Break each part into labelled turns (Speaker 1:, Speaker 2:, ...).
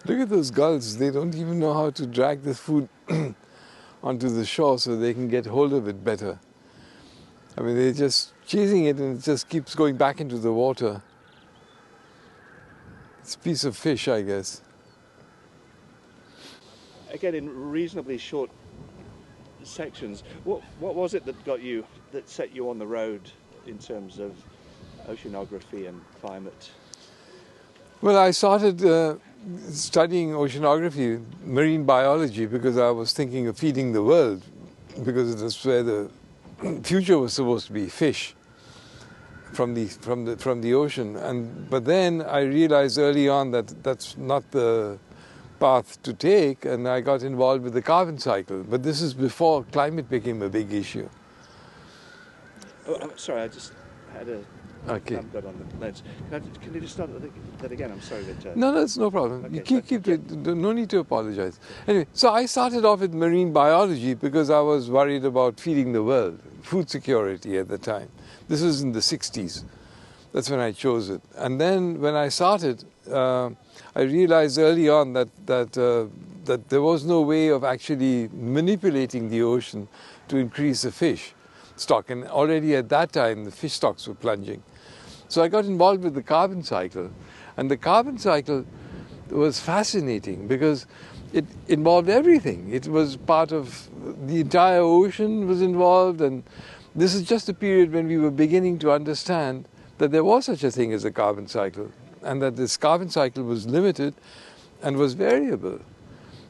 Speaker 1: Look at those gulls. They don't even know how to drag the food onto the shore so they can get hold of it better. I mean, they're just chasing it and it just keeps going back into the water. It's a piece of fish, I guess.
Speaker 2: Again, in reasonably short sections, what was it that set you on the road in terms of oceanography and climate?
Speaker 1: Well, I started studying oceanography, marine biology, because I was thinking of feeding the world, because that's where the future was supposed to be, fish from the ocean. But then I realized early on that that's not the path to take, and I got involved with the carbon cycle. But this is before climate became a big issue.
Speaker 2: Oh, I'm sorry, I just had a...
Speaker 1: Okay.
Speaker 2: I've got on the lens. Can you just start that again? I'm sorry that...
Speaker 1: No, that's no problem.
Speaker 2: Okay,
Speaker 1: You keep no need to apologize. Anyway, so I started off with marine biology because I was worried about feeding the world, food security at the time. This was in the 60s. That's when I chose it. And then when I started, I realized early on that there was no way of actually manipulating the ocean to increase the fish stock. And already at that time, the fish stocks were plunging. So I got involved with the carbon cycle. And the carbon cycle was fascinating because it involved everything. It was part of the entire ocean was involved. And this is just a period when we were beginning to understand that there was such a thing as a carbon cycle, and that this carbon cycle was limited and was variable.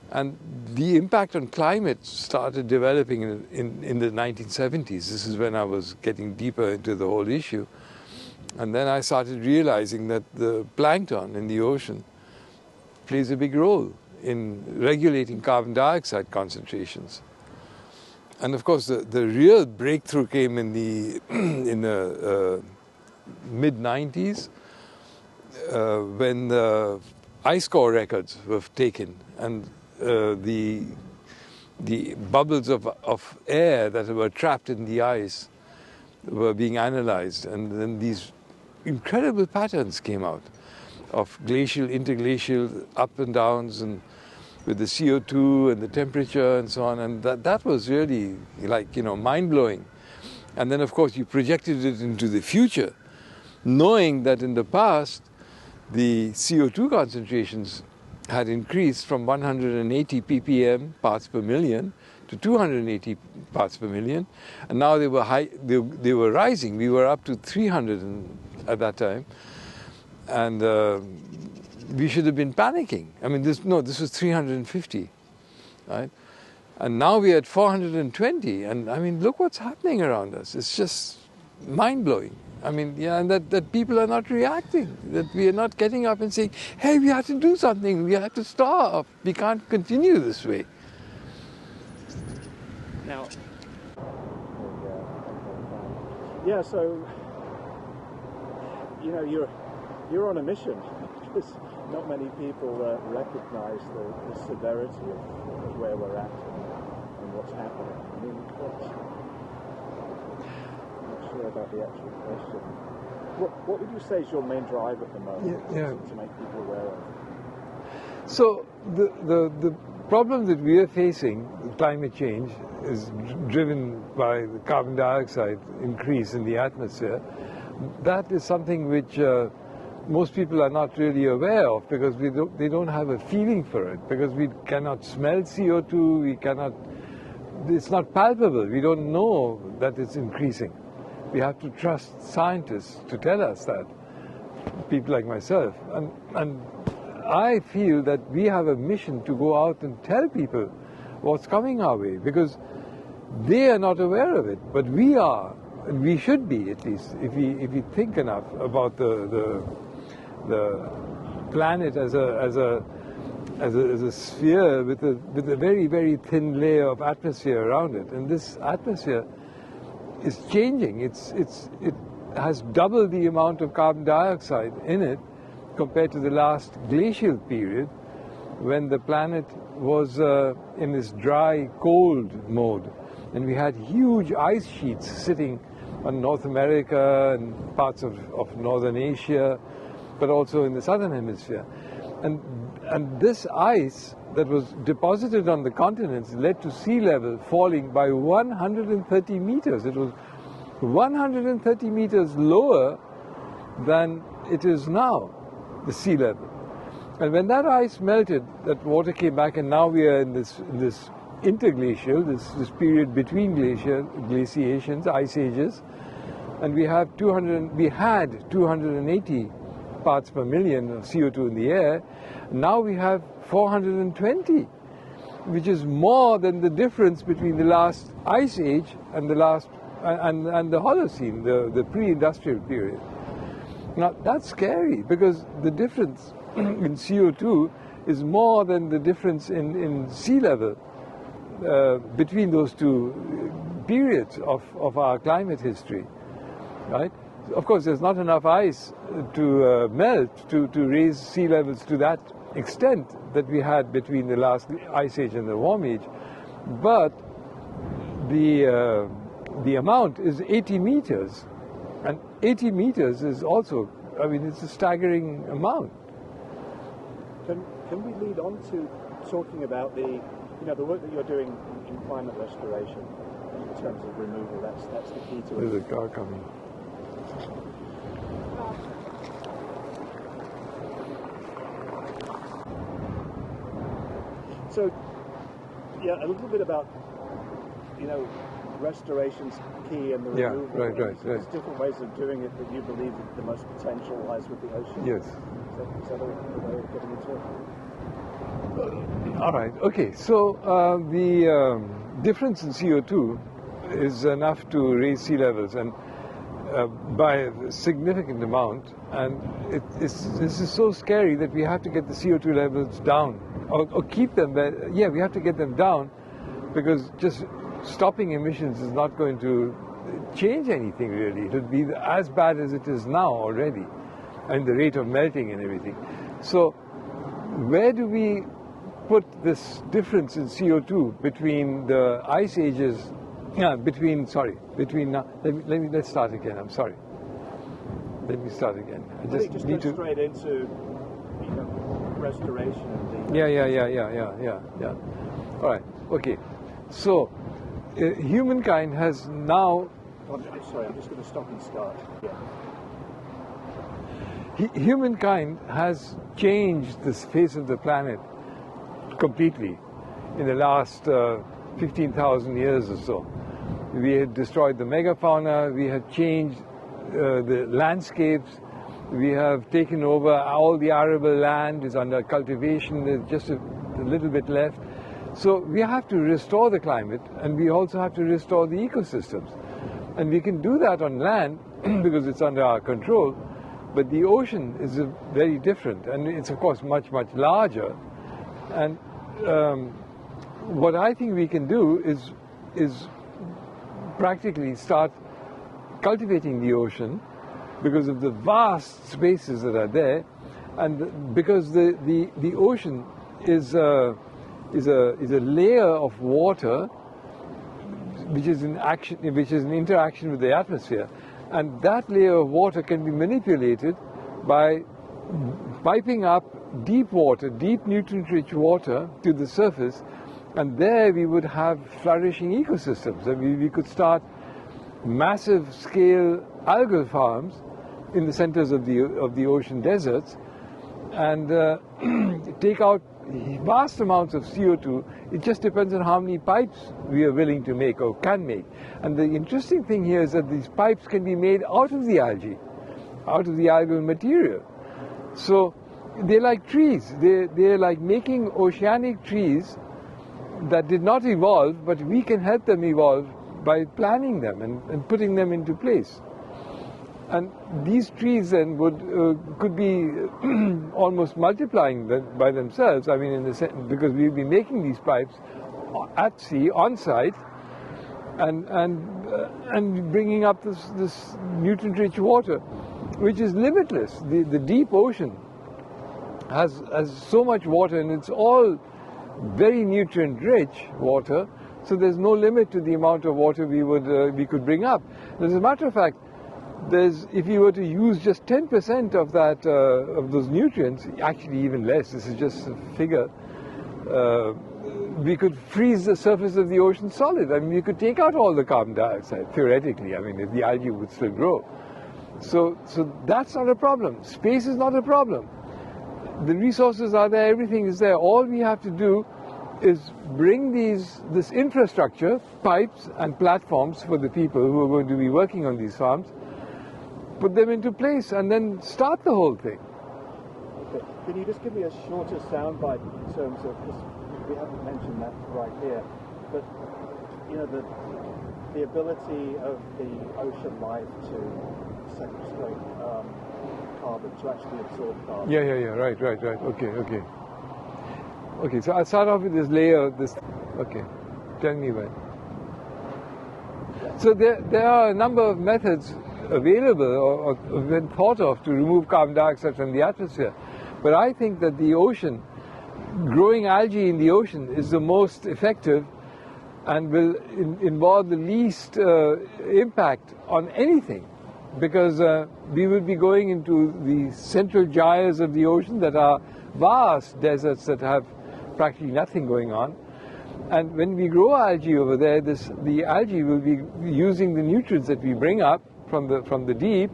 Speaker 1: And the impact on climate started developing in the 1970s. This is when I was getting deeper into the whole issue. And then I started realizing that the plankton in the ocean plays a big role in regulating carbon dioxide concentrations. And of course, the real breakthrough came in the mid-90s when the ice core records were taken, and the bubbles of air that were trapped in the ice were being analyzed, and then these incredible patterns came out of glacial, interglacial up and downs, and with the CO2 and the temperature and so on, and that was really like, mind-blowing. And then of course you projected it into the future, knowing that in the past the CO2 concentrations had increased from 180 ppm parts per million to 280 parts per million, and now they were high. They were rising. We were up to 300 at that time, and we should have been panicking. I mean, this was 350, right? And now we're at 420, and I mean, look what's happening around us. It's just mind-blowing. I mean, yeah, and that people are not reacting, that we are not getting up and saying, hey, we have to do something, we have to stop, we can't continue this way.
Speaker 2: Now, yeah, so, you're on a mission, because not many people recognize the severity of where we're at and what's happening. I mean, about the actual question. What would you say is your main drive at the moment to make people aware of?
Speaker 1: So the problem that we are facing, climate change, is driven by the carbon dioxide increase in the atmosphere. That is something which most people are not really aware of, because they don't have a feeling for it, because we cannot smell CO2, it's not palpable, we don't know that it's increasing. We have to trust scientists to tell us that, people like myself. And I feel that we have a mission to go out and tell people what's coming our way, because they are not aware of it, but we are, and we should be, at least, if we think enough about the planet as a sphere with a very, very thin layer of atmosphere around it. And this atmosphere is changing. It has double the amount of carbon dioxide in it compared to the last glacial period, when the planet was in this dry, cold mode. And we had huge ice sheets sitting on North America and parts of northern Asia, but also in the southern hemisphere. And and this ice that was deposited on the continents led to sea level falling by 130 meters. It was 130 meters lower than it is now, the sea level. And when that ice melted, that water came back, and now we are in this interglacial, this period between glaciations, ice ages, and we had 280 parts per million of CO2 in the air. Now we have 420, which is more than the difference between the last ice age and the last and the Holocene, the pre-industrial period. Now that's scary, because the difference in CO2 is more than the difference in sea level between those two periods of our climate history, right? Of course, there's not enough ice to melt to raise sea levels to that extent that we had between the last ice age and the warm age, but the amount is 80 meters, and 80 meters is also, I mean, it's a staggering amount.
Speaker 2: Can we lead on to talking about the work that you're doing in climate restoration in terms of removal? That's the key to it.
Speaker 1: There's a car coming.
Speaker 2: So, yeah, a little bit about, restoration's key and the removal.
Speaker 1: Right.
Speaker 2: There's different ways of doing it, but you believe that the most potential lies with the ocean.
Speaker 1: Yes.
Speaker 2: Is that a way of getting into it?
Speaker 1: All right. Okay. So the difference in CO2 is enough to raise sea levels, and by a significant amount. And this is so scary that we have to get the CO2 levels down, or keep them there. Yeah, we have to get them down, because just stopping emissions is not going to change anything really. It will be as bad as it is now already, and the rate of melting and everything. So where do we put this difference in CO2 between the ice ages? Let's start again. I'm sorry. Let me start again.
Speaker 2: I just need to straight into restoration of the.
Speaker 1: Yeah. All right. Okay. So humankind has now.
Speaker 2: Sorry, I'm just going to stop and start. Yeah.
Speaker 1: Humankind has changed the face of the planet completely in the last 15,000 years or so. We had destroyed the megafauna, we have changed the landscapes, we have taken over all the arable land is under cultivation, there's just a little bit left. So we have to restore the climate, and we also have to restore the ecosystems. And we can do that on land because it's under our control, but the ocean is very different, and it's of course much, much larger. And what I think we can do is practically start cultivating the ocean, because of the vast spaces that are there, and because the ocean is a layer of water which is in interaction with the atmosphere, and that layer of water can be manipulated by piping up deep water, deep nutrient-rich water to the surface, and there we would have flourishing ecosystems. I mean, we could start massive scale algal farms in the centers of the ocean deserts, and take out vast amounts of CO2. It just depends on how many pipes we are willing to make or can make. And the interesting thing here is that these pipes can be made out of the algae, out of the algal material. So they're like trees. They're like making oceanic trees that did not evolve, but we can help them evolve by planting them and putting them into place. And these trees then could be almost multiplying by themselves. I mean, because we'll be making these pipes at sea, on site, and bringing up this nutrient-rich water, which is limitless. The deep ocean has so much water, and it's all very nutrient-rich water. So there's no limit to the amount of water we could bring up. As a matter of fact, if you were to use just 10% of that of those nutrients, actually even less, this is just a figure, we could freeze the surface of the ocean solid. I mean, you could take out all the carbon dioxide, theoretically. I mean, if the algae would still grow. So that's not a problem. Space is not a problem. The resources are there, everything is there. All we have to do is bring this infrastructure, pipes and platforms for the people who are going to be working on these farms, put them into place and then start the whole thing.
Speaker 2: Okay. Can you just give me a shorter soundbite in terms of, because we haven't mentioned that right here, but you know, the ability of the ocean life to sequestrate carbon, to actually absorb carbon.
Speaker 1: Yeah, right. Okay, so I'll start off with this layer, okay, tell me when. So there are a number of methods available or been thought of to remove carbon dioxide from the atmosphere. But I think that the ocean, growing algae in the ocean is the most effective and will involve the least impact on anything, because we will be going into the central gyres of the ocean that are vast deserts that have practically nothing going on. And when we grow algae over there, the algae will be using the nutrients that we bring up from the deep,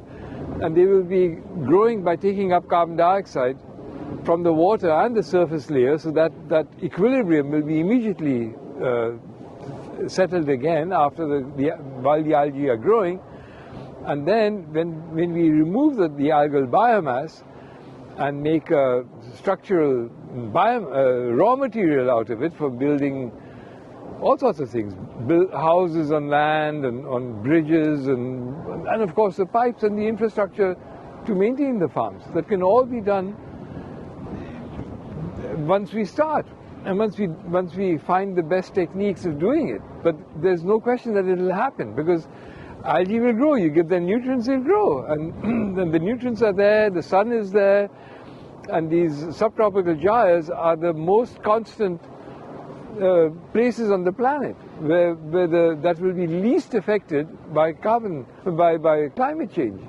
Speaker 1: and they will be growing by taking up carbon dioxide from the water and the surface layer, so that equilibrium will be immediately settled again while the algae are growing. And then when we remove the algal biomass and make a structural raw material out of it for building all sorts of things, build houses on land and on bridges and of course the pipes and the infrastructure to maintain the farms, that can all be done once we start and once we find the best techniques of doing it. But there's no question that it will happen, because algae will grow. You give them nutrients, they'll grow, and the nutrients are there, the sun is there, and these subtropical gyres are the most constant places on the planet where that will be least affected by climate change,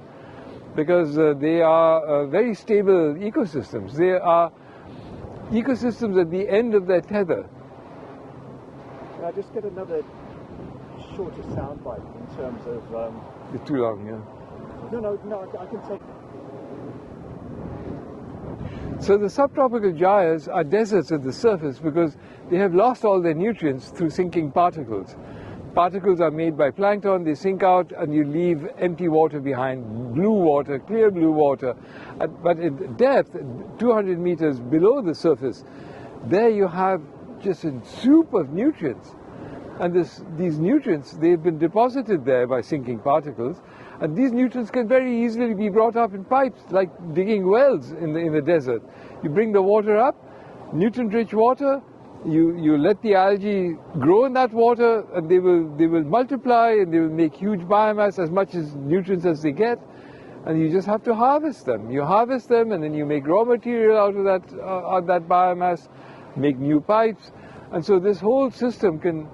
Speaker 1: because they are very stable ecosystems. They are ecosystems at the end of their tether.
Speaker 2: Can I just get another shorter soundbite in terms of...
Speaker 1: It's too long, yeah.
Speaker 2: No, I can take...
Speaker 1: So the subtropical gyres are deserts at the surface because they have lost all their nutrients through sinking particles. Particles are made by plankton, they sink out and you leave empty water behind, blue water, clear blue water. But at depth, 200 meters below the surface, there you have just a soup of nutrients. And these nutrients, they've been deposited there by sinking particles, and these nutrients can very easily be brought up in pipes, like digging wells in the desert. You bring the water up, nutrient-rich water, you let the algae grow in that water, and they will multiply, and they will make huge biomass, as much as nutrients as they get, and you just have to harvest them. You harvest them, and then you make raw material out of that biomass, make new pipes, and so this whole system can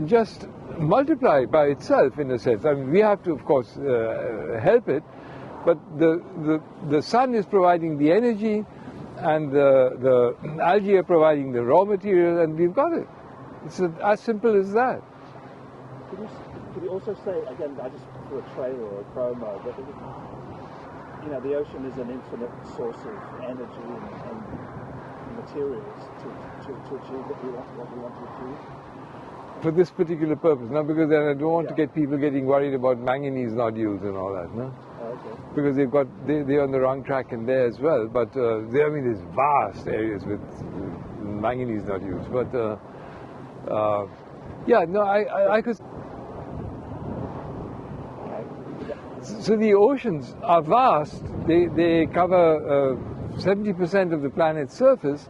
Speaker 1: just multiply by itself, in a sense. I mean, we have to, of course, help it, but the sun is providing the energy, and the algae are providing the raw material, and we've got it. It's as simple as that.
Speaker 2: Could you also say, again, I just for a trailer or a promo, but you know, the ocean is an infinite source of energy and materials to achieve what we want to achieve?
Speaker 1: For this particular purpose, no, because then I don't want to get people getting worried about manganese nodules and all that, no?
Speaker 2: Okay.
Speaker 1: Because they're on the wrong track in there as well. But there's vast areas with manganese nodules. But I could. So the oceans are vast. They cover 70% of the planet's surface,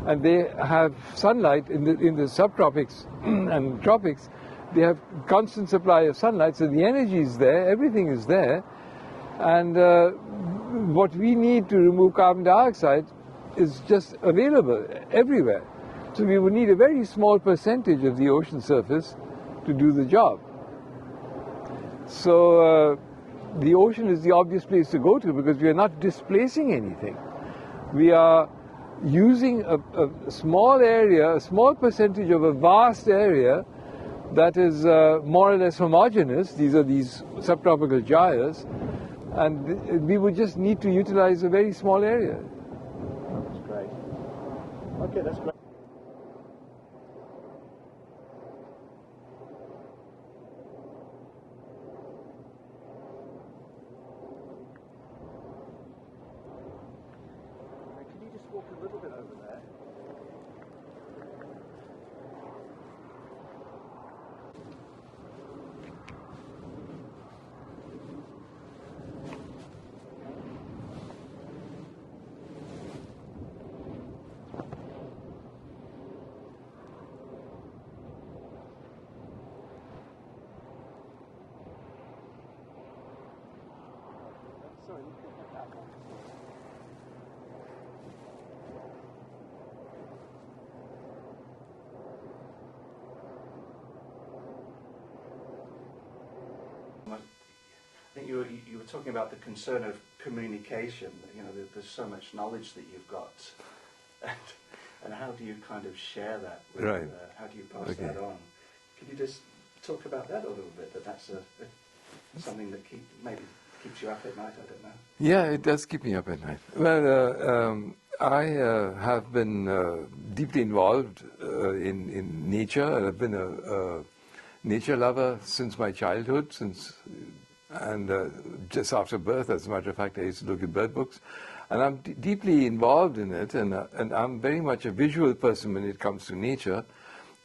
Speaker 1: and they have sunlight in the subtropics and tropics. They have constant supply of sunlight, so the energy is there, everything is there. And what we need to remove carbon dioxide is just available everywhere. So we would need a very small percentage of the ocean surface to do the job. So the ocean is the obvious place to go to because we are not displacing anything. We are using a small area, a small percentage of a vast area that is more or less homogeneous. These are these subtropical gyres, and we would just need to utilize a very small area.
Speaker 2: That's great. Okay, that's great. Can you just walk a little bit over there? Sorry, you can put that one. I think you were talking about the concern of communication. You know, there's so much knowledge that you've got, and how do you kind of share that? With,
Speaker 1: Right.
Speaker 2: How do you pass that on? Could you just talk about that a little bit? That's something that maybe keeps you up at night. I don't know.
Speaker 1: Yeah, it does keep me up at night. Well, I have been deeply involved in nature. I've been a nature lover since my childhood, and just after birth, as a matter of fact, I used to look at bird books. And I'm deeply involved in it, and I'm very much a visual person when it comes to nature.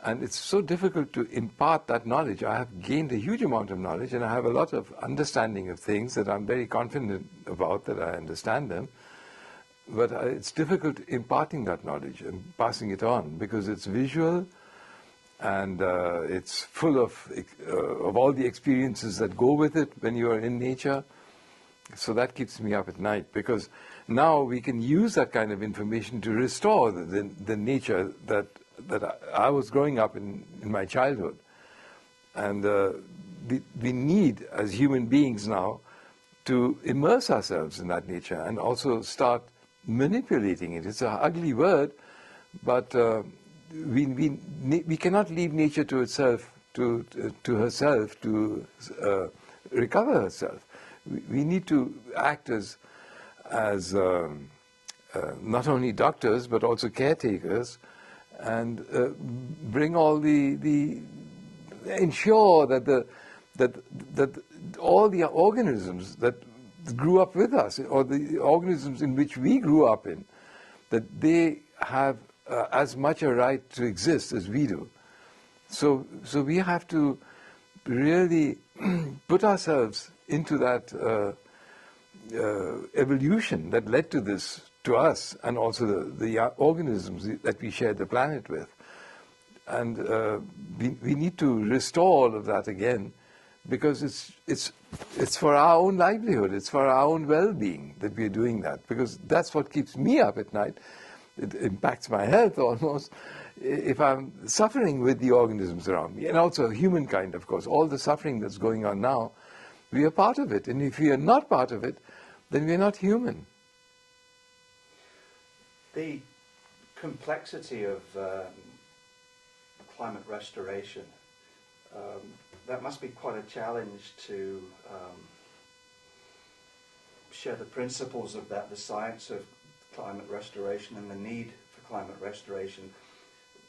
Speaker 1: And it's so difficult to impart that knowledge. I have gained a huge amount of knowledge, and I have a lot of understanding of things that I'm very confident about, that I understand them. But it's difficult imparting that knowledge and passing it on, because it's visual, and it's full of all the experiences that go with it when you are in nature. So that keeps me up at night, because now we can use that kind of information to restore the nature that I was growing up in my childhood. And we need, as human beings now, to immerse ourselves in that nature and also start manipulating it. It's an ugly word, but we cannot leave nature to itself, to herself, to recover herself. We need to act as not only doctors but also caretakers, and bring all ensure that all the organisms that grew up with us, or the organisms in which we grew up in, that they have as much a right to exist as we do. So we have to really put ourselves into that evolution that led to this, to us, and also the organisms that we share the planet with. And we need to restore all of that again, because it's for our own livelihood, it's for our own well-being that we're doing that, because that's what keeps me up at night. It impacts my health almost if I'm suffering with the organisms around me, and also humankind, of course. All the suffering that's going on now, we are part of it, and if we are not part of it, then we're not human.
Speaker 2: The complexity of climate restoration, that must be quite a challenge to share the principles of that, the science of climate restoration and the need for climate restoration.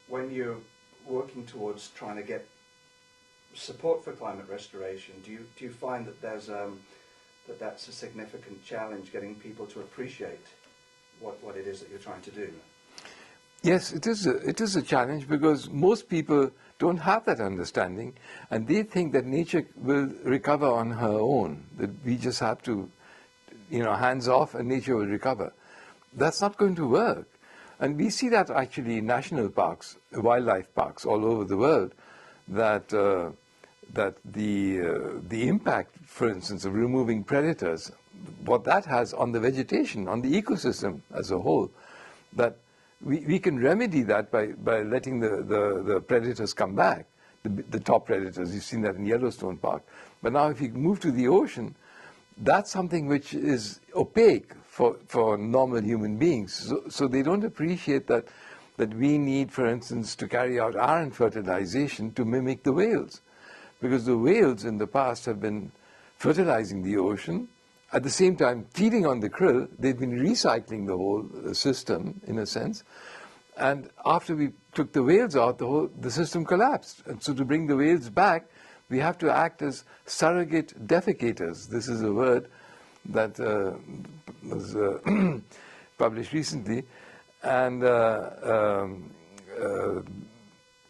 Speaker 2: When you're working towards trying to get support for climate restoration, do you find that there's that's a significant challenge, getting people to appreciate what it is that you're trying to do?
Speaker 1: Yes, it is a challenge, because most people don't have that understanding, and they think that nature will recover on her own, that we just have to, hands off and nature will recover. That's not going to work. And we see that actually in national parks, wildlife parks all over the world, that the impact, for instance, of removing predators, what that has on the vegetation, on the ecosystem as a whole, that we can remedy that by letting the predators come back, the top predators. You've seen that in Yellowstone Park. But now if you move to the ocean, that's something which is opaque for normal human beings. So they don't appreciate that we need, for instance, to carry out iron fertilization to mimic the whales. Because the whales in the past have been fertilizing the ocean, at the same time feeding on the krill. They've been recycling the whole system, in a sense. And after we took the whales out, the system collapsed. And so to bring the whales back, we have to act as surrogate defecators. This is a word that was published recently. And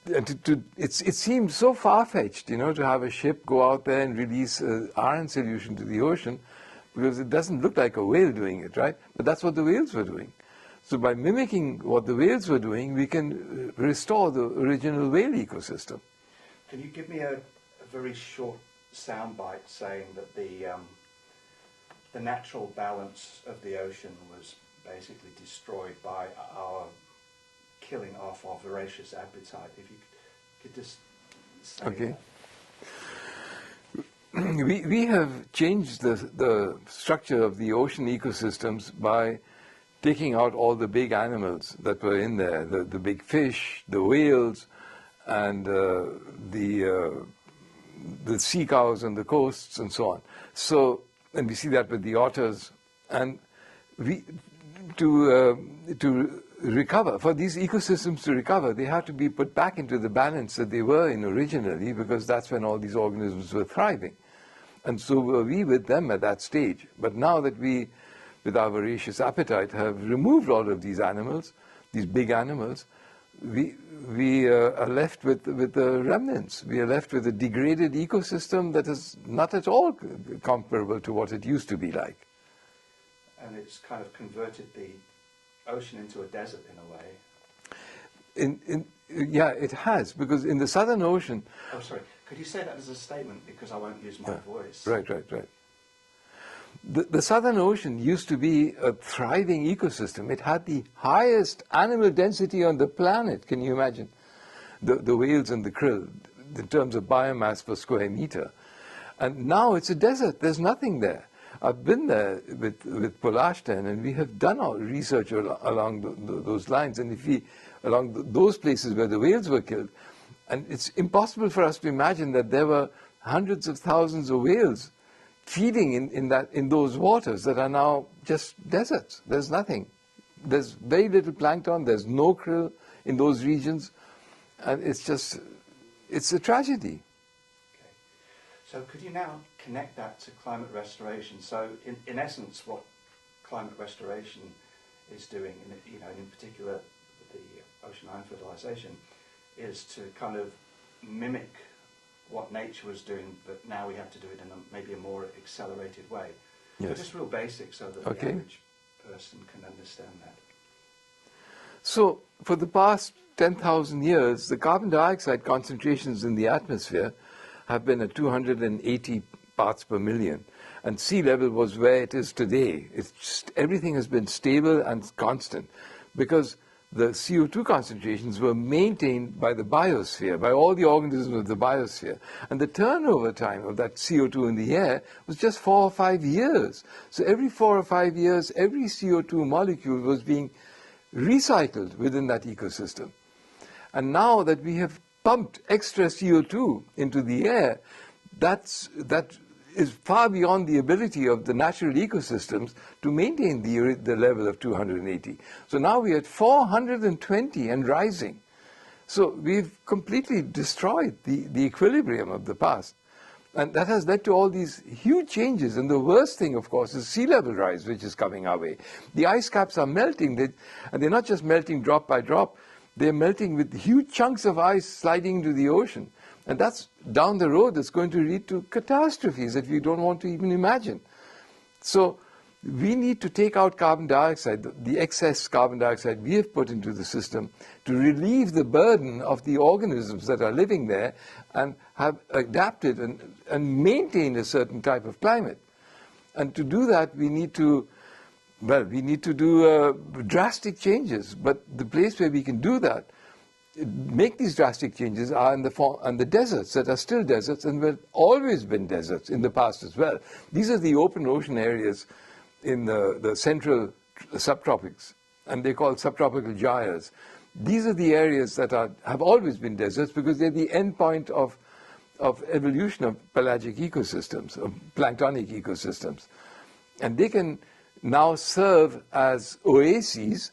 Speaker 1: it seems so far-fetched, to have a ship go out there and release iron solution to the ocean, because it doesn't look like a whale doing it, right? But that's what the whales were doing. So by mimicking what the whales were doing, we can restore the original whale ecosystem.
Speaker 2: Can you give me a very short soundbite saying that the natural balance of the ocean was basically destroyed by our killing off our voracious appetite? If you could just say
Speaker 1: okay.
Speaker 2: that.
Speaker 1: We have changed the structure of the ocean ecosystems by taking out all the big animals that were in there, the big fish, the whales, and the sea cows on the coasts and so on. So, and we see that with the otters. And to recover, for these ecosystems to recover, they have to be put back into the balance that they were in originally, because that's when all these organisms were thriving. And so were we with them at that stage. But now that we, with our voracious appetite, have removed all of these animals, these big animals, we are left with the remnants. We are left with a degraded ecosystem that is not at all comparable to what it used to be like.
Speaker 2: And it's kind of converted the ocean into a desert in a way.
Speaker 1: Yeah, it has, because in the Southern Ocean...
Speaker 2: Oh, sorry. Could you say that as a statement, because I won't use my voice?
Speaker 1: Right. The Southern Ocean used to be a thriving ecosystem. It had the highest animal density on the planet. Can you imagine? The whales and the krill, in terms of biomass per square meter. And now it's a desert. There's nothing there. I've been there with Polashten, and we have done our research along those lines, and along those places where the whales were killed. And it's impossible for us to imagine that there were hundreds of thousands of whales feeding in those waters that are now just deserts. There's nothing. There's very little plankton. There's no krill in those regions. And it's a tragedy.
Speaker 2: So could you now connect that to climate restoration? So in essence, what climate restoration is doing, in particular the ocean iron fertilization, is to kind of mimic what nature was doing, but now we have to do it in maybe a more accelerated way.
Speaker 1: Yes.
Speaker 2: So just real basic so that the average person can understand that.
Speaker 1: So for the past 10,000 years, the carbon dioxide concentrations in the atmosphere have been at 280 parts per million. And sea level was where it is today. Everything has been stable and constant, because the CO2 concentrations were maintained by the biosphere, by all the organisms of the biosphere. And the turnover time of that CO2 in the air was just 4 or 5 years. So every 4 or 5 years, every CO2 molecule was being recycled within that ecosystem. And now that we have pumped extra CO2 into the air, that is far beyond the ability of the natural ecosystems to maintain the level of 280. So now we're at 420 and rising. So we've completely destroyed the equilibrium of the past. And that has led to all these huge changes. And the worst thing, of course, is sea level rise, which is coming our way. The ice caps are melting, and they're not just melting drop by drop. They're melting with huge chunks of ice sliding into the ocean. And that's down the road that's going to lead to catastrophes that we don't want to even imagine. So we need to take out carbon dioxide, the excess carbon dioxide we have put into the system, to relieve the burden of the organisms that are living there and have adapted and maintained a certain type of climate. And to do that, we need to do drastic changes. But the place where we can do that make these drastic changes are in the form and the deserts that are still deserts and have always been deserts in the past as well. These are the open ocean areas in the central subtropics, and they're called subtropical gyres. These are the areas that have always been deserts because they're the end point of evolution of pelagic ecosystems, of planktonic ecosystems. And they can now serve as oases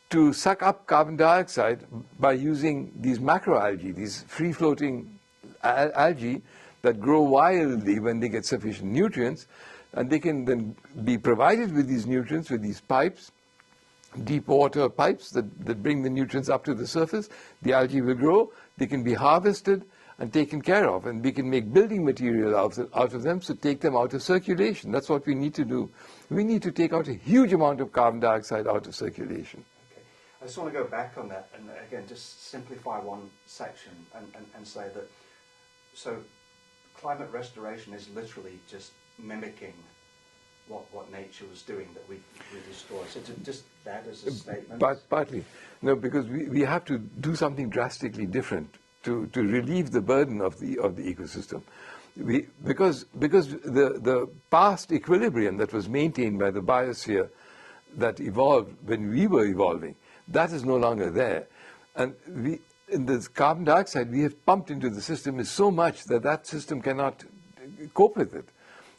Speaker 1: to suck up carbon dioxide by using these macroalgae, these free-floating algae that grow wildly when they get sufficient nutrients, and they can then be provided with these nutrients with these pipes, deep water pipes that bring the nutrients up to the surface. The algae will grow, they can be harvested and taken care of, and we can make building material out of them, so take them out of circulation. That's what we need to do. We need to take out a huge amount of carbon dioxide out of circulation.
Speaker 2: I just want to go back on that and again just simplify one section and say that so climate restoration is literally just mimicking what nature was doing that we destroy. So just that as a statement.
Speaker 1: But partly. No, because we have to do something drastically different to relieve the burden of the ecosystem. Because the past equilibrium that was maintained by the biosphere that evolved when we were evolving, that is no longer there. And in the carbon dioxide we have pumped into the system is so much that system cannot cope with it.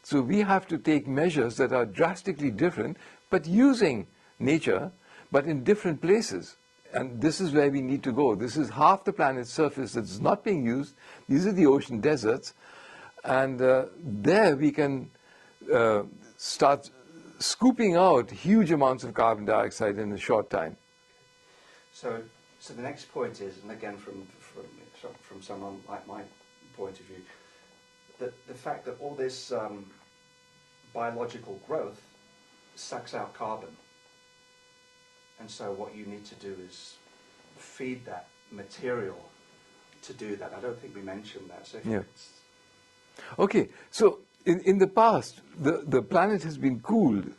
Speaker 1: So we have to take measures that are drastically different, but using nature, but in different places. And this is where we need to go. This is half the planet's surface that's not being used. These are the ocean deserts. And there we can start scooping out huge amounts of carbon dioxide in a short time.
Speaker 2: So the next point is, and again from someone like my point of view, that the fact that all this biological growth sucks out carbon, and so what you need to do is feed that material to do that. I don't think we mentioned that. So
Speaker 1: yeah. Okay, so in the past, the planet has been cooled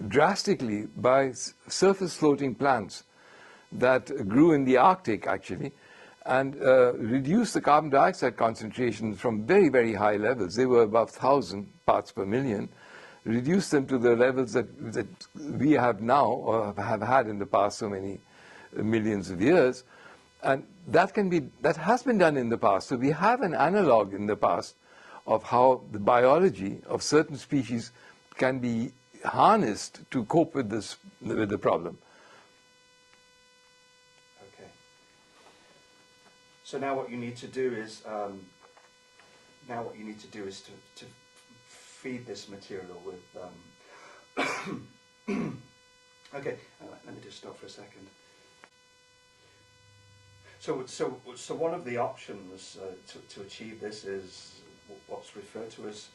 Speaker 1: drastically by surface floating plants that grew in the Arctic, actually, and reduced the carbon dioxide concentration from very, very high levels. They were above 1,000 parts per million, reduced them to the levels that we have now, or have had in the past so many millions of years. And that has been done in the past. So we have an analog in the past of how the biology of certain species can be harnessed to cope with the problem.
Speaker 2: Okay. So now what you need to do is to feed this material with. Okay, let me just stop for a second. So one of the options to achieve this is what's referred to as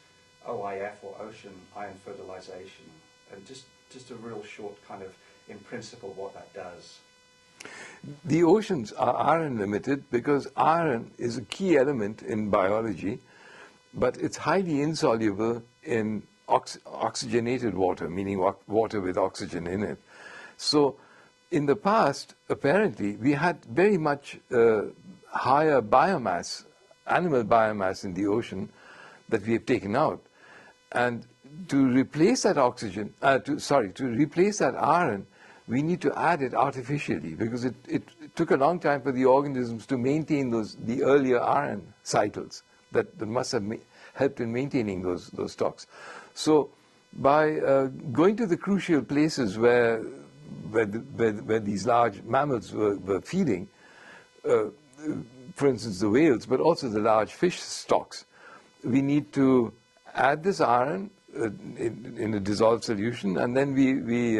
Speaker 2: OIF, or ocean iron fertilization, and just a real short kind of in principle what that does.
Speaker 1: The oceans are iron limited because iron is a key element in biology, but it's highly insoluble in oxygenated water, meaning water with oxygen in it. So in the past, apparently, we had very much higher biomass, animal biomass in the ocean that we have taken out. And to replace that oxygen, to replace that iron, we need to add it artificially, because it took a long time for the organisms to maintain the earlier iron cycles that must have helped in maintaining those stocks. So by going to the crucial places where these large mammals were feeding, for instance the whales, but also the large fish stocks, we need to add this iron in a dissolved solution, and then we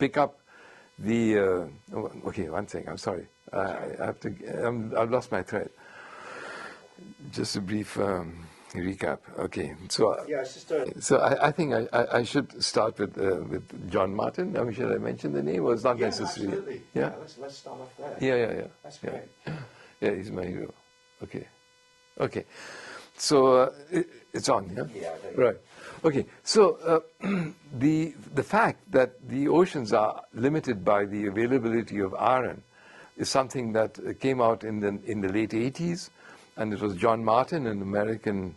Speaker 1: pick up the okay, one thing, I'm sorry, I've lost my thread. Just a brief recap. Okay, so
Speaker 2: yeah, it's just
Speaker 1: so I think I should start with John Martin. I mean, should I mention the name, or it's not necessary?
Speaker 2: Absolutely.
Speaker 1: Yeah,
Speaker 2: let's start off there.
Speaker 1: Yeah.
Speaker 2: That's great.
Speaker 1: Yeah, he's my hero. Okay. So it's on, yeah?
Speaker 2: Yeah.
Speaker 1: Right. Okay. So the fact that the oceans are limited by the availability of iron is something that came out in the late 80s, and it was John Martin, an American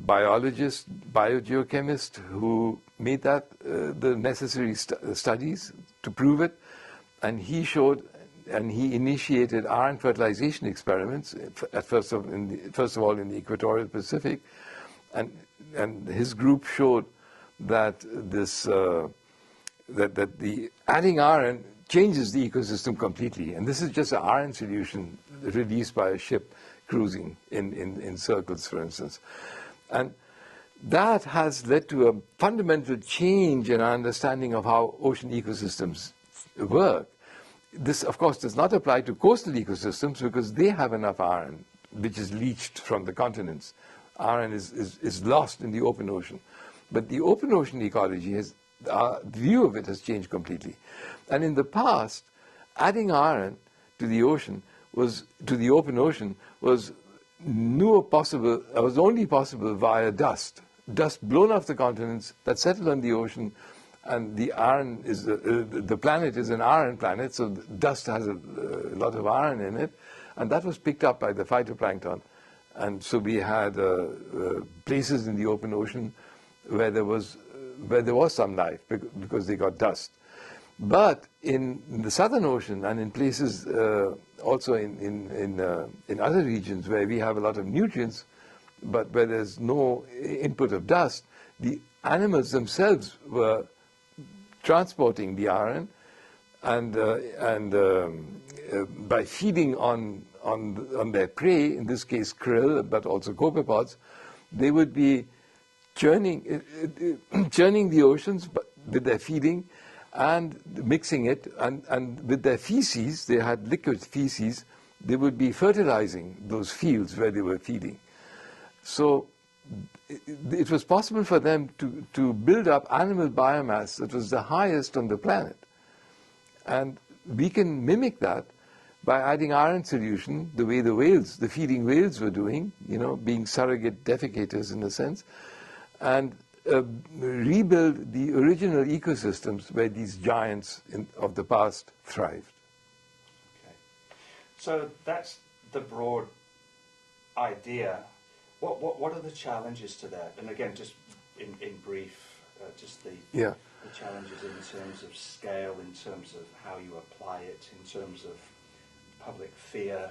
Speaker 1: biologist, biogeochemist, who made that the necessary studies to prove it, and he showed, and he initiated iron fertilization experiments first of all in the equatorial Pacific, and his group showed that this that the adding iron changes the ecosystem completely, and this is just an iron solution released by a ship cruising in circles, for instance. And that has led to a fundamental change in our understanding of how ocean ecosystems work. This, of course, does not apply to coastal ecosystems because they have enough iron, which is leached from the continents. Iron is lost in the open ocean. But the open ocean ecology has, our view of it has changed completely. And in the past, adding iron to the ocean was, to the open ocean, was only possible via dust. Dust blown off the continents that settled on the ocean, and the iron is, the planet is an iron planet, so dust has a lot of iron in it, and that was picked up by the phytoplankton. And so we had places in the open ocean where there was some life because they got dust. But in the Southern Ocean and in places also in other regions where we have a lot of nutrients, but where there's no input of dust, the animals themselves were transporting the iron, and by feeding on their prey, in this case krill, but also copepods, they would be churning the oceans with their feeding and mixing it, and with their feces, they had liquid feces, they would be fertilizing those fields where they were feeding. So it was possible for them to build up animal biomass that was the highest on the planet. And we can mimic that by adding iron solution, the way the whales, the feeding whales were doing, you know, being surrogate defecators in a sense, and rebuild the original ecosystems where these giants of the past thrived.
Speaker 2: Okay. So that's the broad idea. What are the challenges to that? And again, just in brief, just the challenges in terms of scale, in terms of how you apply it, in terms of public fear.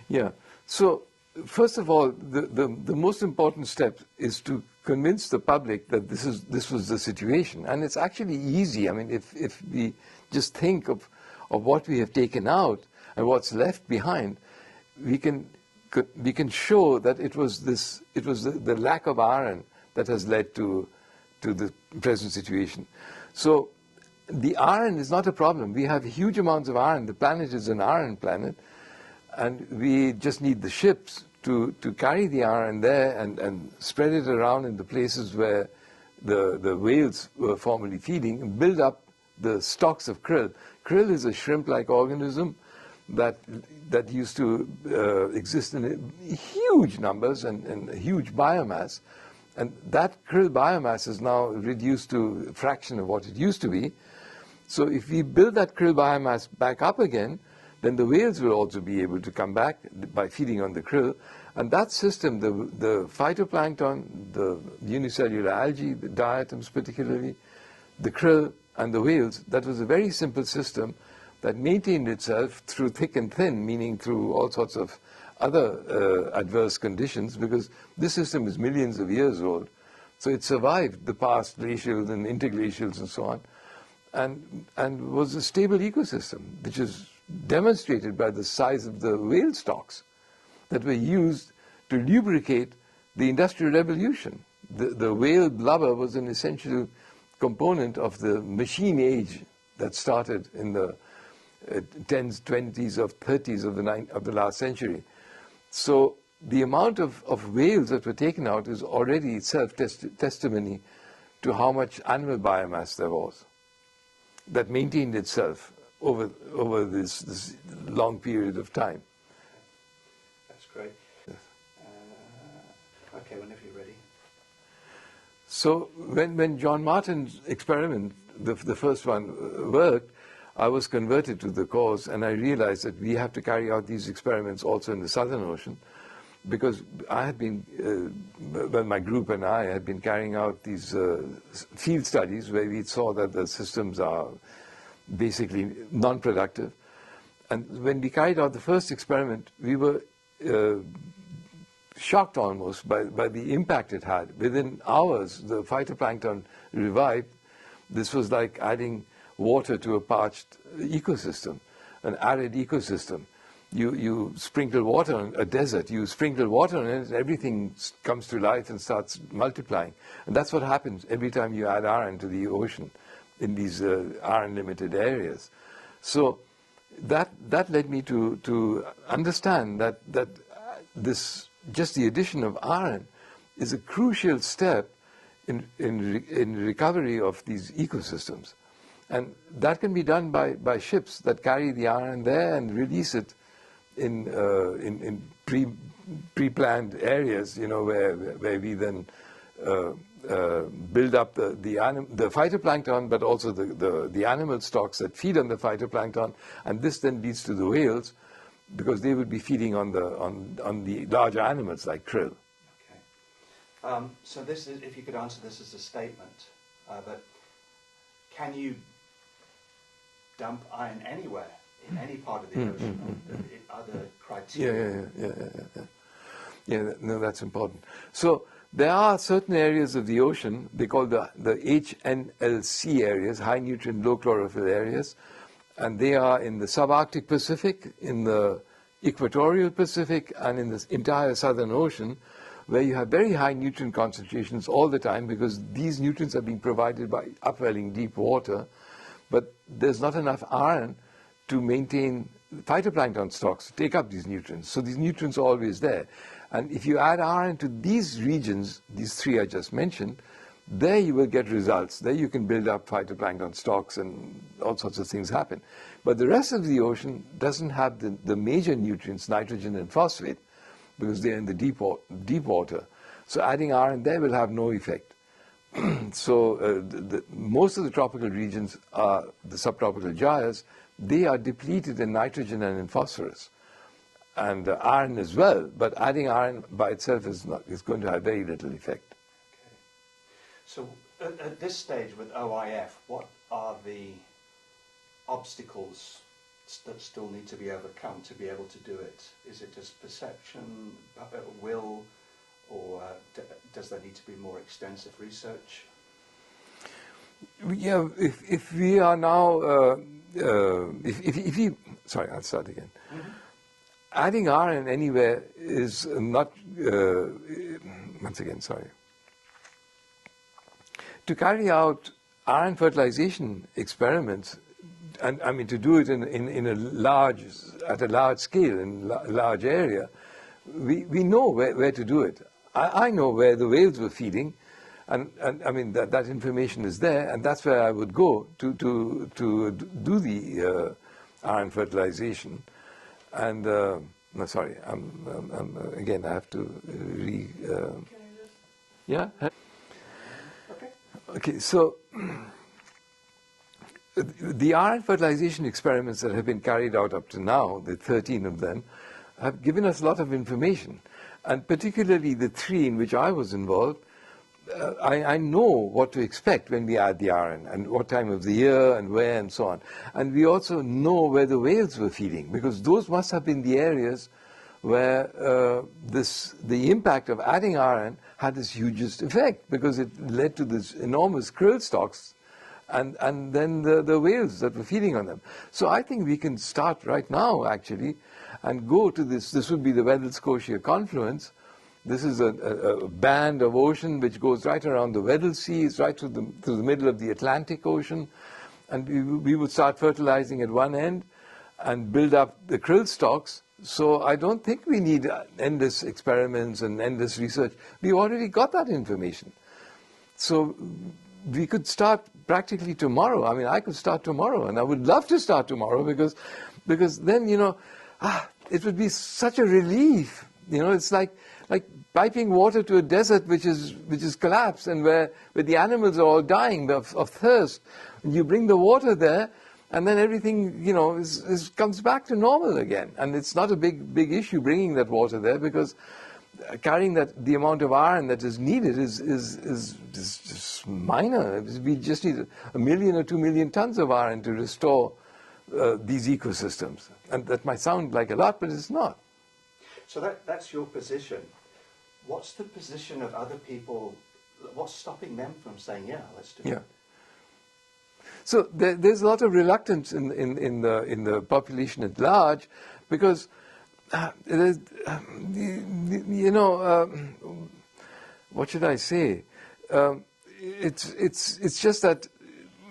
Speaker 1: Yeah. So first of all, the most important step is to convince the public that this was the situation, and it's actually easy. I mean, if we just think of what we have taken out and what's left behind, we can show that it was the lack of iron that has led to the present situation. So the iron is not a problem. We have huge amounts of iron. The planet is an iron planet, and we just need the ships to carry the iron there and spread it around in the places where the whales were formerly feeding, and build up the stocks of krill. Krill is a shrimp-like organism that used to exist in huge numbers and huge biomass. And that krill biomass is now reduced to a fraction of what it used to be. So if we build that krill biomass back up again, then the whales will also be able to come back by feeding on the krill. And that system, the phytoplankton, the unicellular algae, the diatoms particularly, the krill and the whales, that was a very simple system that maintained itself through thick and thin, meaning through all sorts of other adverse conditions, because this system is millions of years old. So it survived the past glacials and interglacials and so on, and was a stable ecosystem, which is demonstrated by the size of the whale stocks that were used to lubricate the Industrial Revolution. The whale blubber was an essential component of the machine age that started in the 10s, 20s, or 30s of the last century. So the amount of whales that were taken out is already itself testimony to how much animal biomass there was that maintained itself over this long period of time.
Speaker 2: That's great. Yes. Okay, whenever you're ready.
Speaker 1: So when John Martin's experiment, the first one, worked, I was converted to the cause, and I realized that we have to carry out these experiments also in the Southern Ocean, because I had been, well, my group and I had been carrying out these field studies where we saw that the systems are basically non-productive. And when we carried out the first experiment, we were shocked almost by the impact it had. Within hours, the phytoplankton revived. This was like adding water to a parched ecosystem, an arid ecosystem. You sprinkle water on a desert, you sprinkle water on it, everything comes to life and starts multiplying. And that's what happens every time you add iron to the ocean in these iron-limited areas. So that led me to understand that this, just the addition of iron is a crucial step in recovery of these ecosystems. And that can be done by ships that carry the iron there and release it in pre-planned areas, you know, where we then build up the phytoplankton, but also the animal stocks that feed on the phytoplankton, and this then leads to the whales, because they would be feeding on the larger animals like krill.
Speaker 3: Okay. So this is, if you could answer this as a statement, but can you dump iron anywhere in any part of the ocean? Are there criteria?
Speaker 1: Yeah, no, that's important. So there are certain areas of the ocean, they call the HNLC areas, high nutrient, low chlorophyll areas, and they are in the subarctic Pacific, in the equatorial Pacific, and in the entire Southern Ocean, where you have very high nutrient concentrations all the time, because these nutrients are being provided by upwelling deep water, but there's not enough iron to maintain phytoplankton stocks to take up these nutrients. So these nutrients are always there. And if you add iron to these regions, these three I just mentioned, there you will get results. There you can build up phytoplankton stocks and all sorts of things happen. But the rest of the ocean doesn't have the major nutrients, nitrogen and phosphate, because they're in the deep water. So adding iron there will have no effect. So most of the tropical regions are the subtropical gyres. They are depleted in nitrogen and in phosphorus, and iron as well. But adding iron by itself is going to have very little effect.
Speaker 3: Okay. So at this stage with OIF, what are the obstacles that still need to be overcome to be able to do it? Is it just perception, will, or does there need to be more extensive research?
Speaker 1: Yeah, if we are now, if we, sorry, I'll start again. Mm-hmm. Adding iron anywhere is not, once again, sorry. To carry out iron fertilization experiments, and I mean to do it in a large, at a large scale, in a large area, we know where to do it. I know where the whales were feeding, and I mean that information is there, and that's where I would go to do the iron fertilization. And no, sorry, again I have to
Speaker 3: Can you just...
Speaker 1: Yeah.
Speaker 3: Okay.
Speaker 1: Okay. So the iron fertilization experiments that have been carried out up to now, the 13 of them, have given us a lot of information. And particularly the three in which I was involved, I know what to expect when we add the iron, and what time of the year and where and so on. And we also know where the whales were feeding, because those must have been the areas where the impact of adding iron had its hugest effect, because it led to this enormous krill stocks and then the whales that were feeding on them. So I think we can start right now, actually, and go to this would be the Weddell-Scotia confluence. This is a band of ocean which goes right around the Weddell Sea, it's right to the middle of the Atlantic Ocean, and we would start fertilizing at one end and build up the krill stocks. So I don't think we need endless experiments and endless research. We already got that information. So we could start practically tomorrow. I mean, I could start tomorrow, and I would love to start tomorrow, because then, you know, it would be such a relief. You know, it's like piping water to a desert which is collapsed, and where the animals are all dying of thirst. You bring the water there, and then everything, you know, comes back to normal again. And it's not a big issue bringing that water there, because carrying the amount of iron that is needed is just minor. We just need 1 million or 2 million tons of iron to restore these ecosystems. And that might sound like a lot, but it's not.
Speaker 3: So that's your position. What's the position of other people? What's stopping them from saying, yeah, let's do it?
Speaker 1: So there's a lot of reluctance in the population at large, because you know, what should I say? It's just that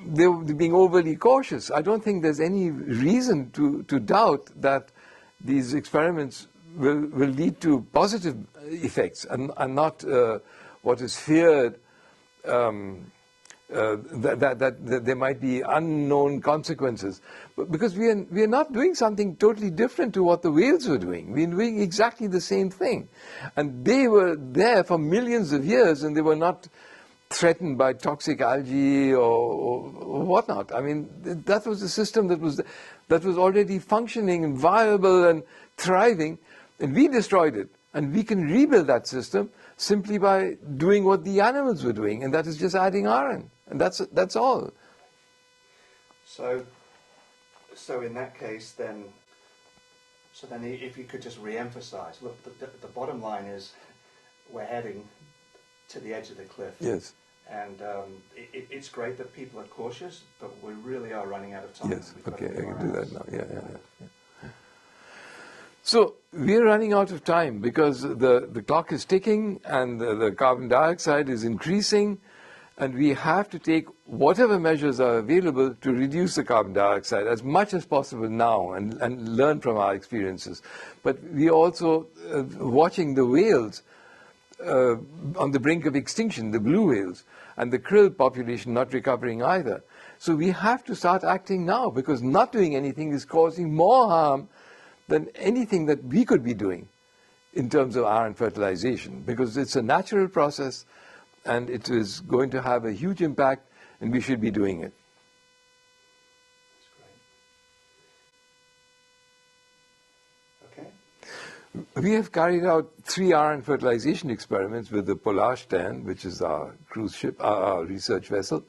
Speaker 1: they're being overly cautious. I don't think there's any reason to doubt that these experiments will lead to positive effects, and not what is feared, that there might be unknown consequences. Because we are not doing something totally different to what the whales were doing. We're doing exactly the same thing. And they were there for millions of years, and they were not threatened by toxic algae or whatnot. I mean, that was a system that was already functioning and viable and thriving, and we destroyed it. And we can rebuild that system simply by doing what the animals were doing, and that is just adding iron. And that's all.
Speaker 3: So in that case, then if you could just re-emphasize, look, the bottom line is we're heading to the edge of the cliff.
Speaker 1: Yes.
Speaker 3: And it's great that people are cautious, but we really are running out of time.
Speaker 1: Yes, okay, I can do that now. Yeah. So we're running out of time because the clock is ticking and the carbon dioxide is increasing, and we have to take whatever measures are available to reduce the carbon dioxide as much as possible now and learn from our experiences. But we're also watching the whales on the brink of extinction, the blue whales, and the krill population not recovering either. So we have to start acting now, because not doing anything is causing more harm than anything that we could be doing in terms of iron fertilization, because it's a natural process and it is going to have a huge impact, and we should be doing it.
Speaker 3: That's great. Okay.
Speaker 1: We have carried out 3 iron fertilization experiments with the Polarstern, which is our cruise ship, our research vessel.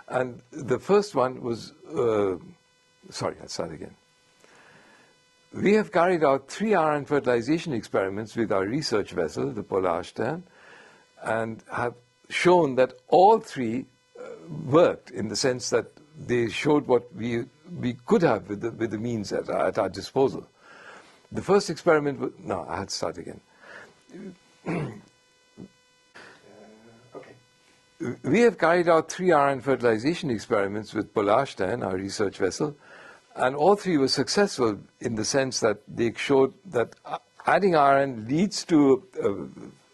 Speaker 1: And the first one was, sorry, I'll start again. We have carried out 3 iron fertilization experiments with our research vessel, the Polarstern, and have shown that all 3 worked, in the sense that they showed what we could have with the means at our disposal. The first experiment was, no, I had to start again.
Speaker 3: Okay.
Speaker 1: We have carried out 3 iron fertilization experiments with Polarstern, our research vessel, and all 3 were successful in the sense that they showed that adding iron leads to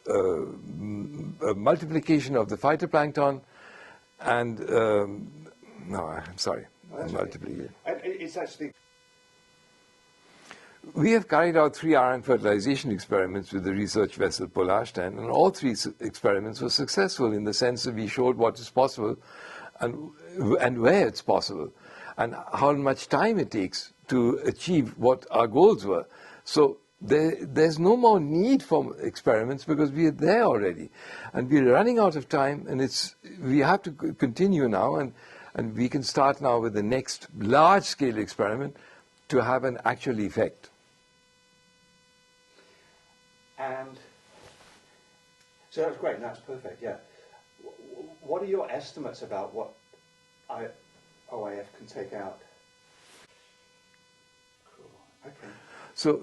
Speaker 1: a multiplication of the phytoplankton, and no, I'm sorry, multiplication.
Speaker 3: It's actually.
Speaker 1: We have carried out 3 iron fertilization experiments with the research vessel Polarstern, and all 3 experiments were successful in the sense that we showed what is possible and where it's possible, and how much time it takes to achieve what our goals were. So there's no more need for experiments, because we are there already, and we're running out of time, and we have to continue now, and we can start now with the next large-scale experiment to have an actual effect.
Speaker 3: And so that's great, and that's perfect, yeah. What are your estimates about what OIF can take out? Cool. Okay.
Speaker 1: So,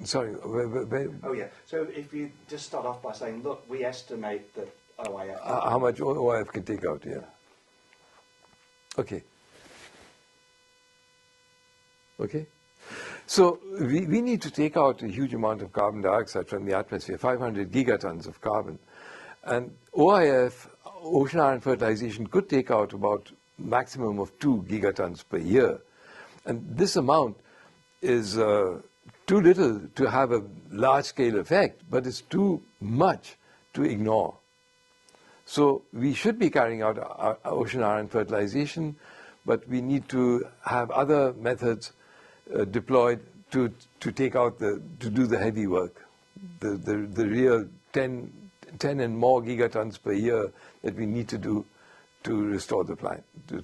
Speaker 1: sorry.
Speaker 3: Oh yeah. So if you just start off by saying, look, we estimate that OIF.
Speaker 1: How much OIF can take out? Yeah. Okay. Okay. So we need to take out a huge amount of carbon dioxide from the atmosphere, 500 gigatons of carbon, and OIF, ocean iron fertilization, could take out about maximum of 2 gigatons per year, and this amount is too little to have a large-scale effect, but it's too much to ignore. So we should be carrying out our ocean iron fertilization but we need to have other methods deployed to take out to do the heavy work, the real 10 and more gigatons per year that we need to do to restore the planet.
Speaker 3: Okay.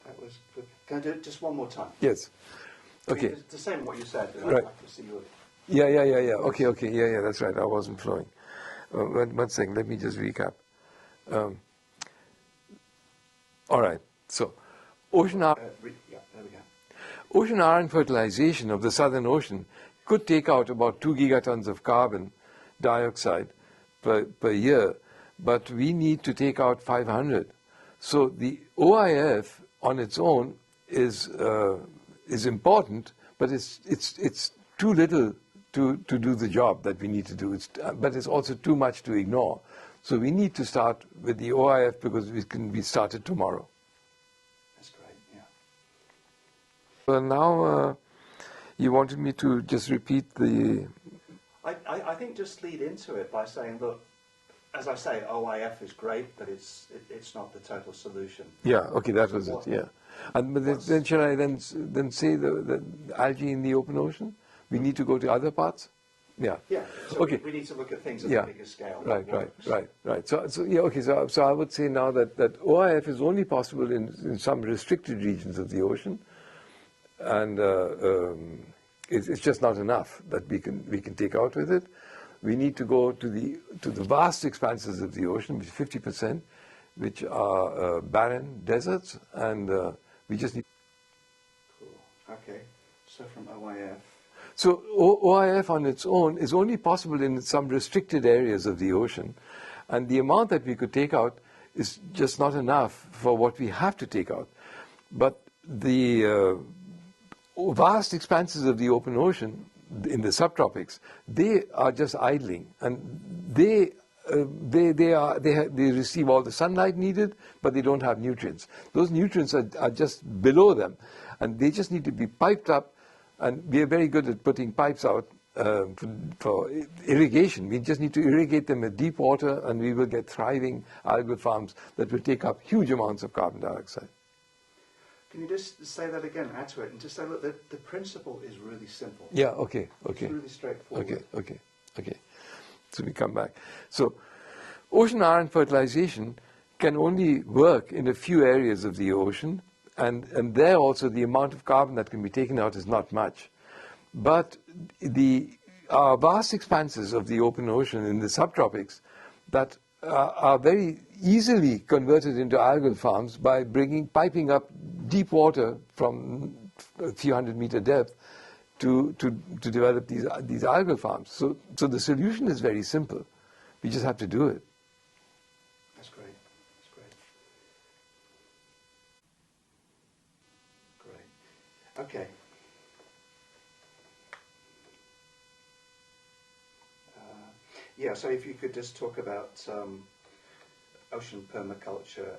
Speaker 3: That was good. Can I do it just one more time?
Speaker 1: Yes. Okay.
Speaker 3: It's the same what you said. But
Speaker 1: Right.
Speaker 3: I can see you.
Speaker 1: Yeah. Okay. Yeah, that's right. I wasn't flowing. One second. Let me just recap. All right. So,
Speaker 3: Yeah, there we go.
Speaker 1: ocean iron fertilization of the Southern Ocean could take out about 2 gigatons of carbon dioxide per year, but we need to take out 500. So the OIF on its own is important, but it's too little to do the job that we need to do. But it's also too much to ignore. So we need to start with the OIF because it can be started tomorrow.
Speaker 3: That's great. Yeah.
Speaker 1: Well, now you wanted me to just repeat the.
Speaker 3: I think just lead into it by saying, look, as I say, OIF is great, but it's not the total solution.
Speaker 1: Yeah. Okay, that was it. Yeah. And but then should I then say the algae in the open ocean? We need to go to other parts. Yeah.
Speaker 3: Yeah. So
Speaker 1: Okay.
Speaker 3: we need to look at things at
Speaker 1: Yeah.
Speaker 3: a bigger scale.
Speaker 1: Right. So yeah. Okay. So I would say now that OIF is only possible in some restricted regions of the ocean, and it's just not enough that we can take out with it. We need to go to the vast expanses of the ocean, which 50%, which are barren deserts, and we just need.
Speaker 3: Cool. Okay. So from OIF.
Speaker 1: So OIF on its own is only possible in some restricted areas of the ocean, and the amount that we could take out is just not enough for what we have to take out. But the vast expanses of the open ocean in the subtropics, they are just idling, and they receive all the sunlight needed, but they don't have nutrients. Those nutrients are just below them, and they just need to be piped up. And we are very good at putting pipes out for irrigation. We just need to irrigate them with deep water, and we will get thriving algal farms that will take up huge amounts of carbon dioxide.
Speaker 3: Can you just say that again, add to it, and just say, look, the principle is really simple.
Speaker 1: Yeah, okay.
Speaker 3: It's really straightforward.
Speaker 1: Okay. So we come back. So ocean iron fertilization can only work in a few areas of the ocean, and there also the amount of carbon that can be taken out is not much. But the vast expanses of the open ocean in the subtropics that are very easily converted into algal farms by piping up deep water from a few 100-meter depth to develop these algal farms. So the solution is very simple. We just have to do it.
Speaker 3: That's great. Okay. Yeah, so if you could just talk about ocean permaculture,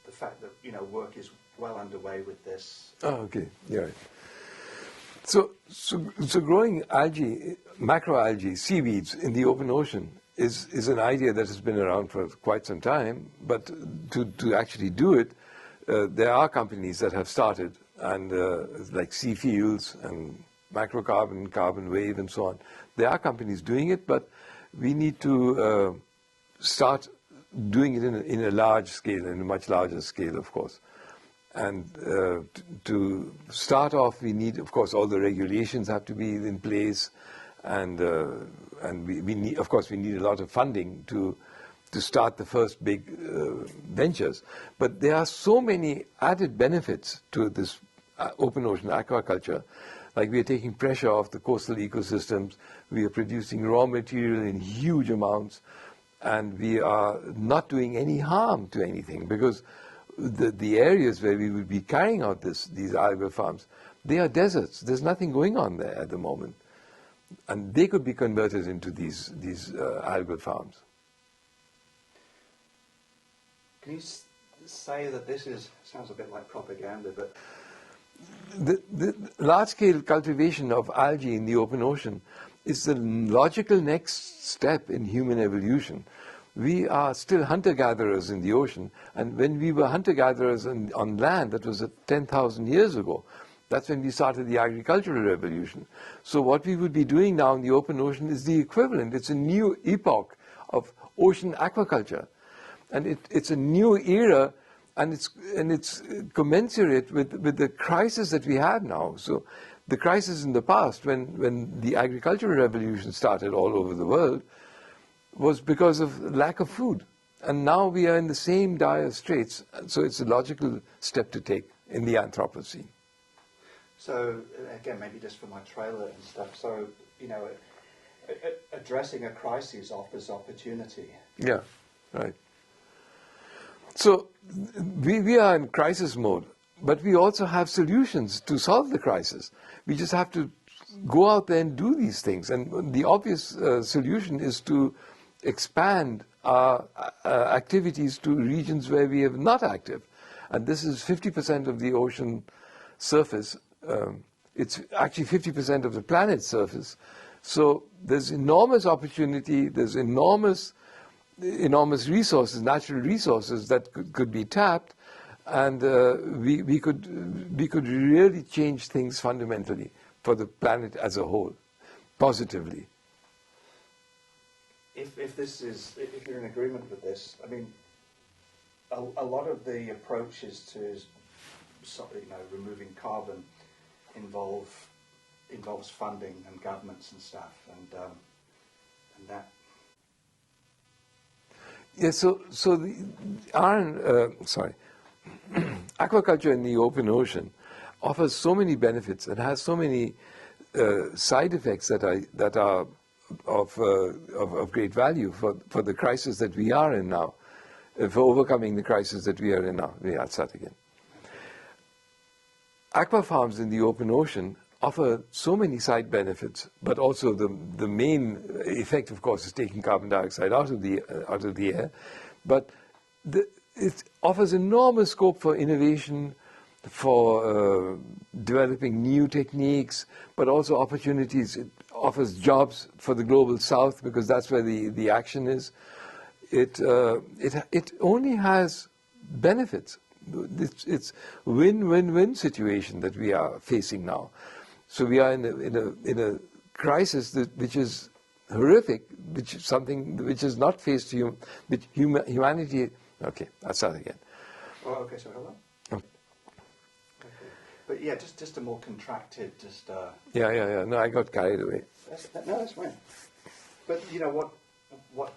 Speaker 3: the fact that work is well underway with this.
Speaker 1: Oh, okay. Yeah. Right. So growing algae, macroalgae, seaweeds in the open ocean is an idea that has been around for quite some time. But to actually do it, there are companies that have started, and like Sea Fields and Macrocarbon, Carbon Wave, and so on. There are companies doing it, but we need to start doing it in a large scale, in a much larger scale, of course. And to start off, we need, of course, all the regulations have to be in place, and we need, of course, we need a lot of funding to start the first big ventures. But there are so many added benefits to this open ocean aquaculture. Like, we are taking pressure off the coastal ecosystems, we are producing raw material in huge amounts, and we are not doing any harm to anything, because the areas where we would be carrying out these algal farms, they are deserts. There's nothing going on there at the moment. And they could be converted into these algal farms.
Speaker 3: Can you say that this sounds a bit like propaganda, but...
Speaker 1: The large-scale cultivation of algae in the open ocean is the logical next step in human evolution. we are still hunter-gatherers in the ocean. And when we were hunter-gatherers on land, that was 10,000 years ago. That's when we started the agricultural revolution. So what we would be doing now in the open ocean is the equivalent. It's a new epoch of ocean aquaculture. And it's a new era, and it's commensurate with the crisis that we have now. So the crisis in the past, when the agricultural revolution started all over the world, was because of lack of food. And now we are in the same dire straits. So it's a logical step to take in the Anthropocene.
Speaker 3: So, again, maybe just for my trailer and stuff, so, you know, addressing a crisis offers opportunity.
Speaker 1: Yeah, right. So we are in crisis mode, but we also have solutions to solve the crisis. We just have to go out there and do these things. And the obvious solution is to expand our activities to regions where we are not active. And this is 50% of the ocean surface. It's actually 50% of the planet's surface. So there's enormous opportunity, there's enormous resources, natural resources that could be tapped, and we could really change things fundamentally for the planet as a whole, positively.
Speaker 3: If you're in agreement with this, I mean, a lot of the approaches to, you know, removing carbon involves funding and governments and stuff, and that.
Speaker 1: Yeah, so aquaculture in the open ocean offers so many benefits and has so many side effects that are of great value for the crisis that we are in now, for overcoming the crisis that we are in now. Yeah, I'll start again. Aqua farms in the open ocean offer so many side benefits, but also the main effect, of course, is taking carbon dioxide out of the air. But it offers enormous scope for innovation, for developing new techniques, but also opportunities. It offers jobs for the global south, because that's where the action is. It only has benefits. It's win-win-win situation that we are facing now. So we are in a crisis which is horrific, which is something which is not faced humanity. Okay, I'll start again.
Speaker 3: Oh, okay. So hold on. Okay. But yeah, just a more contracted, just.
Speaker 1: Yeah. No, I got carried away.
Speaker 3: That's fine. But you know what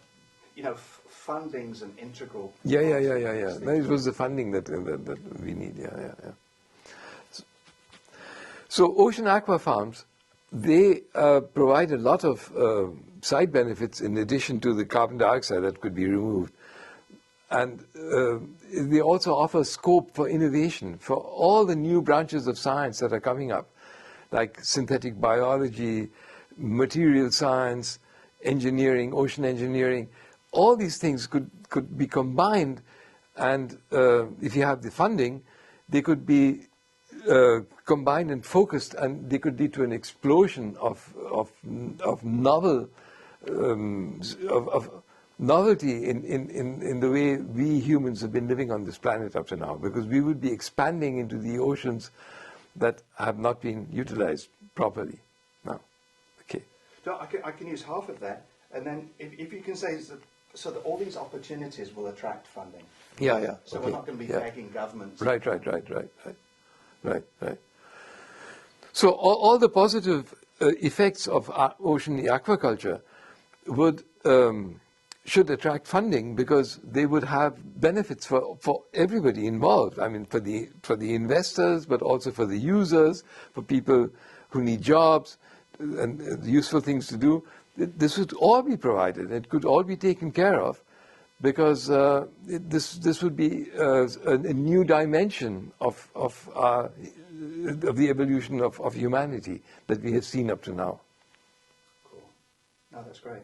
Speaker 3: you know, funding's an integral.
Speaker 1: Yeah. No, it was the funding that we need. Yeah. So ocean aqua farms, they provide a lot of side benefits in addition to the carbon dioxide that could be removed. And they also offer scope for innovation, for all the new branches of science that are coming up, like synthetic biology, material science, engineering, ocean engineering. All these things could be combined, and if you have the funding, they could be combined and focused, and they could lead to an explosion of novelty in the way we humans have been living on this planet up to now, because we would be expanding into the oceans that have not been utilized properly now. Okay.
Speaker 3: So I can use half of that, and then if you can say so that all these opportunities will attract funding.
Speaker 1: Yeah.
Speaker 3: So
Speaker 1: okay.
Speaker 3: We're not going to be begging governments.
Speaker 1: Right. So all the positive effects of ocean aquaculture should attract funding, because they would have benefits for everybody involved. I mean, for the investors, but also for the users, for people who need jobs and useful things to do. This would all be provided. It could all be taken care of, because this would be a new dimension of the evolution of humanity that we have seen up to now.
Speaker 3: Cool. No, that's great.